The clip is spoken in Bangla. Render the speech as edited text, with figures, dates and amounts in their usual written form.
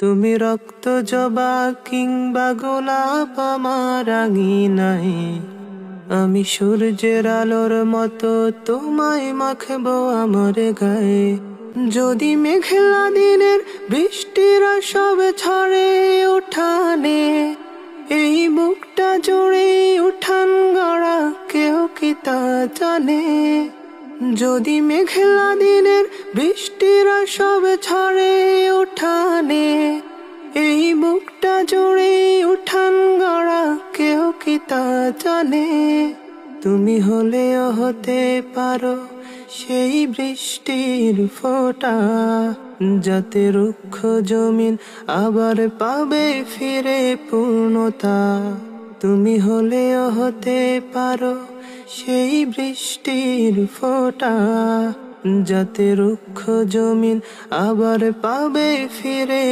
তুমি রক্ত জবা কিংবা গোলাপ আমার আঙিনায়, আমি সূর্যের আলোর মতো তোমায় মাখবো আমার গায়ে। যদি মেঘলা দিনের বৃষ্টিরা সব ঝরে উঠানে, এই বুকটা জুড়ে উঠান গড়া কেউ কি তা জানে। যদি মেঘলা দিনের বৃষ্টিরা সব ঝরে উঠানে, এই বুকটা জুড়ে উঠান গড়া কেউ কি তা জানে। তুমি হলেও হতে পারো সেই বৃষ্টির ফোঁটা, যাতে রুক্ষ জমিন আবার পাবে ফিরে পূর্ণতা। তুমি হলেও হতে পারো সেই বৃষ্টির ফোঁটা, যাতে রুক্ষ জমিন আবার পাবে ফিরে